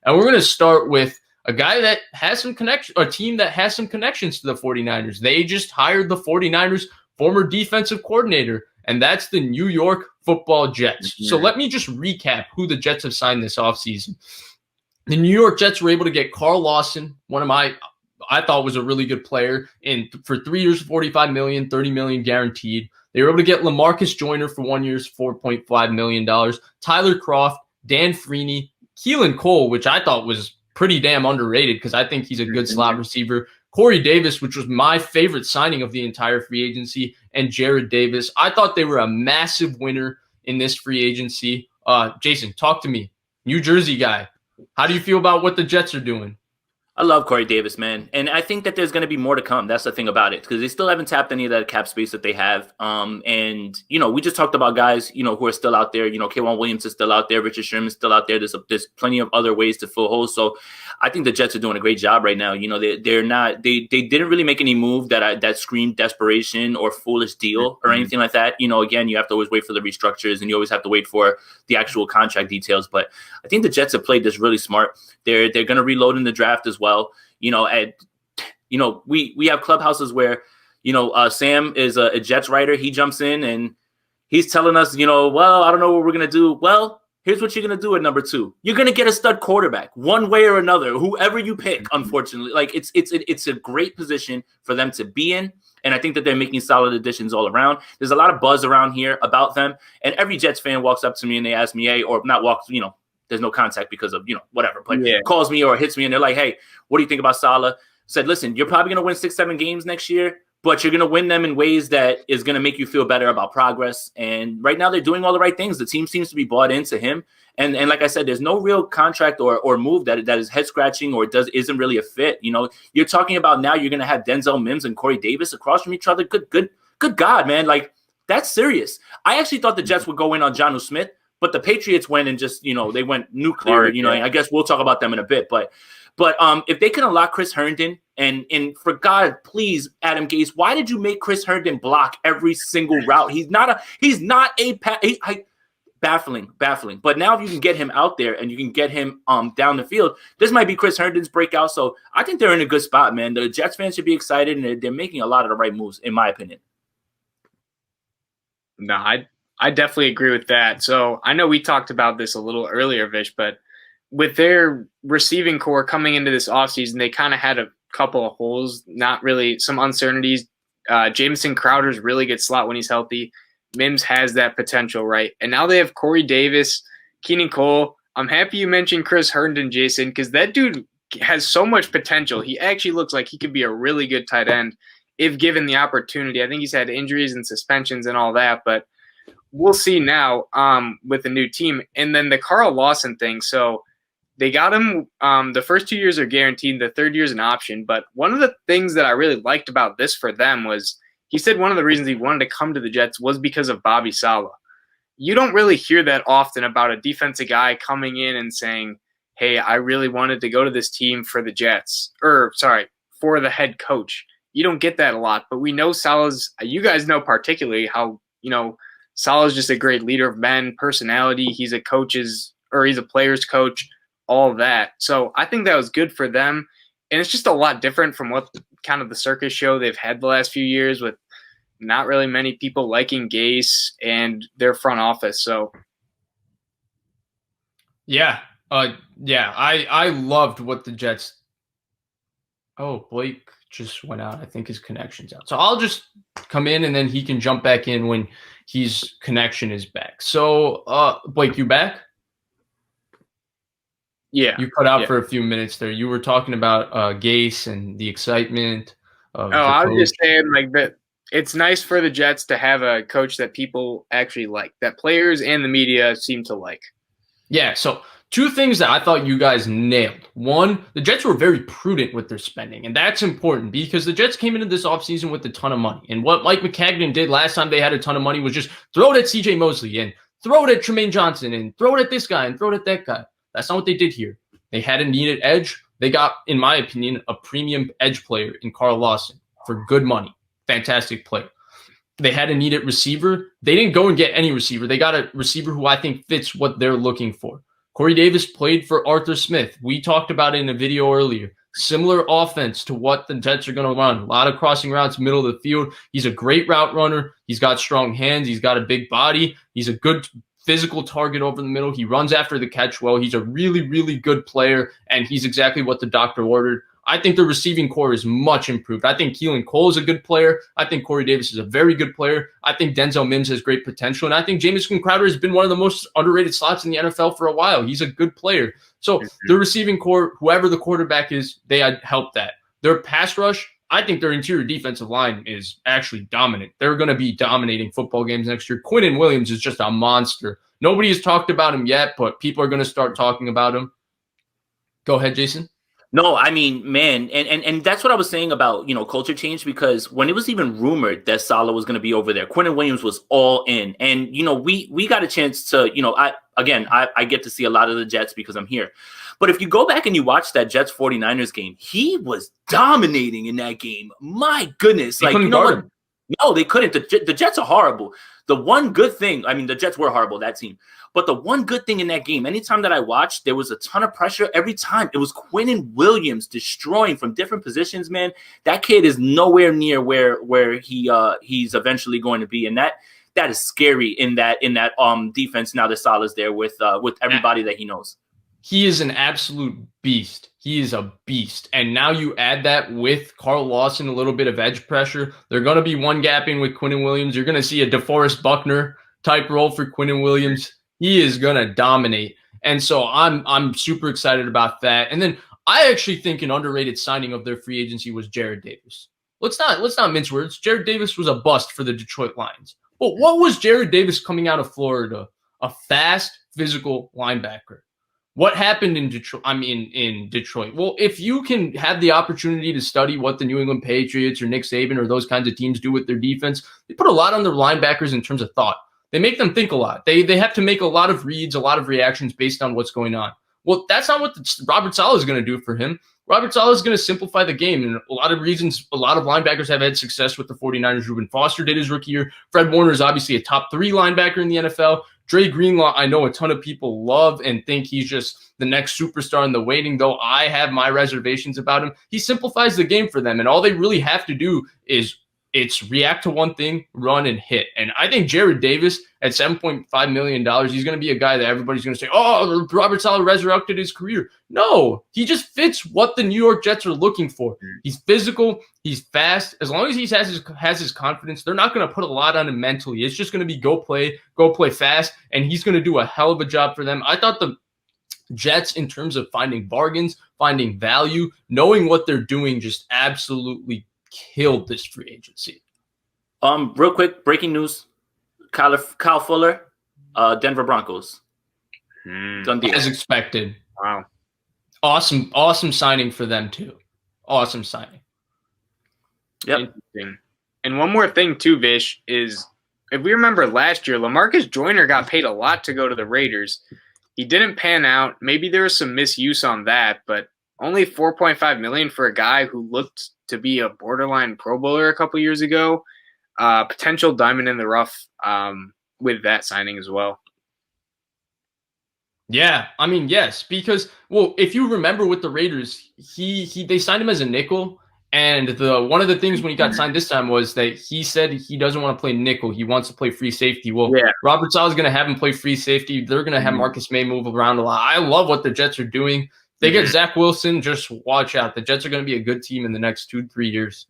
And we're going to start with a guy that has some connection, a team that has some connections to the 49ers. They just hired the 49ers former defensive coordinator, and that's the New York Football Jets. Mm-hmm. So let me just recap who the Jets have signed this offseason. The New York Jets were able to get Carl Lawson, I thought was a really good player, and for 3 years, $45 million, $30 million guaranteed. They were able to get LaMarcus Joyner for 1 year, $4.5 million. Tyler Kroft, Dan Freeney, Keelan Cole, which I thought was pretty damn underrated because I think he's a good slot receiver. Corey Davis, which was my favorite signing of the entire free agency, and Jared Davis. I thought they were a massive winner in this free agency. Jason, talk to me. New Jersey guy. How do you feel about what the Jets are doing? I love Corey Davis, man. And I think that there's going to be more to come. That's the thing about it, because they still haven't tapped any of that cap space that they have. And, we just talked about guys, who are still out there. K'Wan Williams is still out there. Richard Sherman is still out there. There's plenty of other ways to fill holes. So I think the Jets are doing a great job right now. They didn't really make any move that screamed desperation or foolish deal or anything like that. Again, you have to always wait for the restructures and you always have to wait for the actual contract details. But I think the Jets have played this really smart. They're going to reload in the draft as well. We have clubhouses where, Sam is a Jets writer. He jumps in and he's telling us, well, I don't know what we're going to do. Well, here's what you're going to do at number 2. You're going to get a stud quarterback one way or another, whoever you pick, unfortunately. Like it's a great position for them to be in. And I think that they're making solid additions all around. There's a lot of buzz around here about them. And every Jets fan walks up to me and they ask me, there's no contact because of, whatever. But calls me or hits me and they're like, hey, what do you think about Saleh? Said, listen, you're probably going to win 6-7 games next year, but you're going to win them in ways that is going to make you feel better about progress. And right now they're doing all the right things. The team seems to be bought into him. And like I said, there's no real contract or move that is head scratching or isn't really a fit. You're talking about now you're going to have Denzel Mims and Corey Davis across from each other. Good God, man. Like, that's serious. I actually thought the Jets would go in on Jonnu Smith, but the Patriots went and just, they went nuclear, I guess we'll talk about them in a bit. But if they can unlock Chris Herndon and for God, please, Adam Gase, why did you make Chris Herndon block every single route? Baffling. But now if you can get him out there and you can get him down the field, this might be Chris Herndon's breakout. So I think they're in a good spot, man. The Jets fans should be excited and they're making a lot of the right moves, in my opinion. No, I definitely agree with that. So I know we talked about this a little earlier, Vish, but with their receiving core coming into this offseason, they kind of had a couple of holes, not really some uncertainties. Jamison Crowder's really good slot when he's healthy. Mims has that potential, right? And now they have Corey Davis, Keelan Cole. I'm happy you mentioned Chris Herndon, Jason, because that dude has so much potential. He actually looks like he could be a really good tight end if given the opportunity. I think he's had injuries and suspensions and all that, but we'll see now with the new team. And then the Carl Lawson thing. So they got him. The first 2 years are guaranteed. The third year is an option. But one of the things that I really liked about this for them was he said one of the reasons he wanted to come to the Jets was because of Bobby Saleh. You don't really hear that often about a defensive guy coming in and saying, hey, I really wanted to go to this team for the Jets. For the head coach. You don't get that a lot. But we know Saleh's – you guys know particularly how, Saleh's just a great leader of men, personality. He's a player's coach, all of that. So I think that was good for them. And it's just a lot different from what kind of the circus show they've had the last few years with not really many people liking Gase and their front office. So, I loved what the Jets. Oh, Blake just went out. I think his connection's out. So I'll just come in and then he can jump back in when his connection is back. So, Blake, you back? Yeah. You cut out for a few minutes there. You were talking about Gase and the excitement of the I coach. was just saying that it's nice for the Jets to have a coach that people actually like, that players and the media seem to like. Yeah, so two things that I thought you guys nailed. One, the Jets were very prudent with their spending, and that's important because the Jets came into this offseason with a ton of money. And what Mike McCagnon did last time they had a ton of money was just throw it at C.J. Mosley and throw it at Tremaine Johnson and throw it at this guy and throw it at that guy. That's not what they did here. They had a needed edge. They got, in my opinion, a premium edge player in Carl Lawson for good money. Fantastic player. They had a needed receiver. They didn't go and get any receiver. They got a receiver who I think fits what they're looking for. Corey Davis played for Arthur Smith. We talked about it in a video earlier. Similar offense to what the Jets are going to run. A lot of crossing routes, middle of the field. He's a great route runner. He's got strong hands. He's got a big body. He's a good physical target over the middle. He runs after the catch well. He's a really, really good player, and he's exactly what the doctor ordered. I think the receiving core is much improved. I think Keelan Cole is a good player. I think Corey Davis is a very good player. I think Denzel Mims has great potential. And I think Jamison Crowder has been one of the most underrated slots in the NFL for a while. He's a good player. So the receiving core, whoever the quarterback is, they help that. Their pass rush, I think their interior defensive line is actually dominant. They're going to be dominating football games next year. Quinnen Williams is just a monster. Nobody has talked about him yet, but people are going to start talking about him. Go ahead, Jason. No, I mean, man, and that's what I was saying about, culture change, because when it was even rumored that Saleh was going to be over there, Quinnen Williams was all in. And, we got a chance to, I get to see a lot of the Jets because I'm here. But if you go back and you watch that Jets 49ers game, he was dominating in that game. My goodness. They couldn't guard him. No, they couldn't. The Jets are horrible. The one good thing, the Jets were horrible, that team. But the one good thing in that game, anytime that I watched, there was a ton of pressure every time. It was Quinnen Williams destroying from different positions, man. That kid is nowhere near where he's eventually going to be. And that is scary in that defense now that Saleh's there with everybody that he knows. He is an absolute beast. He is a beast. And now you add that with Carl Lawson, a little bit of edge pressure. They're going to be one-gapping with Quinnen Williams. You're going to see a DeForest Buckner type role for Quinnen Williams. He is going to dominate. And so I'm super excited about that. And then I actually think an underrated signing of their free agency was Jared Davis. Let's not mince words. Jared Davis was a bust for the Detroit Lions. But what was Jared Davis coming out of Florida? A fast, physical linebacker. What happened in Detroit? In Detroit. Well, if you can have the opportunity to study what the New England Patriots or Nick Saban or those kinds of teams do with their defense, they put a lot on their linebackers in terms of thought. They make them think a lot. They have to make a lot of reads, a lot of reactions based on what's going on. Well, that's not what Robert Saleh is going to do for him. Robert Saleh is going to simplify the game. And a lot of reasons, a lot of linebackers have had success with the 49ers. Reuben Foster did his rookie year. Fred Warner is obviously a top 3 linebacker in the NFL. Dre Greenlaw, I know a ton of people love and think he's just the next superstar in the waiting, though I have my reservations about him. He simplifies the game for them, and all they really have to do is react to one thing, run, and hit. And I think Jared Davis at $7.5 million, he's going to be a guy that everybody's going to say, oh, Robert Saleh resurrected his career. No, he just fits what the New York Jets are looking for. He's physical. He's fast. As long as he has his confidence, they're not going to put a lot on him mentally. It's just going to be go play fast, and he's going to do a hell of a job for them. I thought the Jets, in terms of finding bargains, finding value, knowing what they're doing, just absolutely killed this free agency. Real quick, breaking news. Kyle Fuller, Denver Broncos. Done deal. As expected. Wow. Awesome signing for them too. Awesome signing. Yep. Interesting. And one more thing too, Vish, is if we remember last year, LaMarcus Joyner got paid a lot to go to the Raiders. He didn't pan out. Maybe there was some misuse on that, but only $4.5 million for a guy who looked to be a borderline Pro Bowler a couple years ago. Potential diamond in the rough with that signing as well. Yeah, yes, because if you remember with the Raiders, they signed him as a nickel, and one of the things when he got signed this time was that he said he doesn't want to play nickel, he wants to play free safety. Well, yeah. Robert Saleh is going to have him play free safety. They're going to have Marcus May move around a lot. I love what the Jets are doing. They get Zach Wilson, just watch out. The Jets are going to be a good team in the next 2-3 years.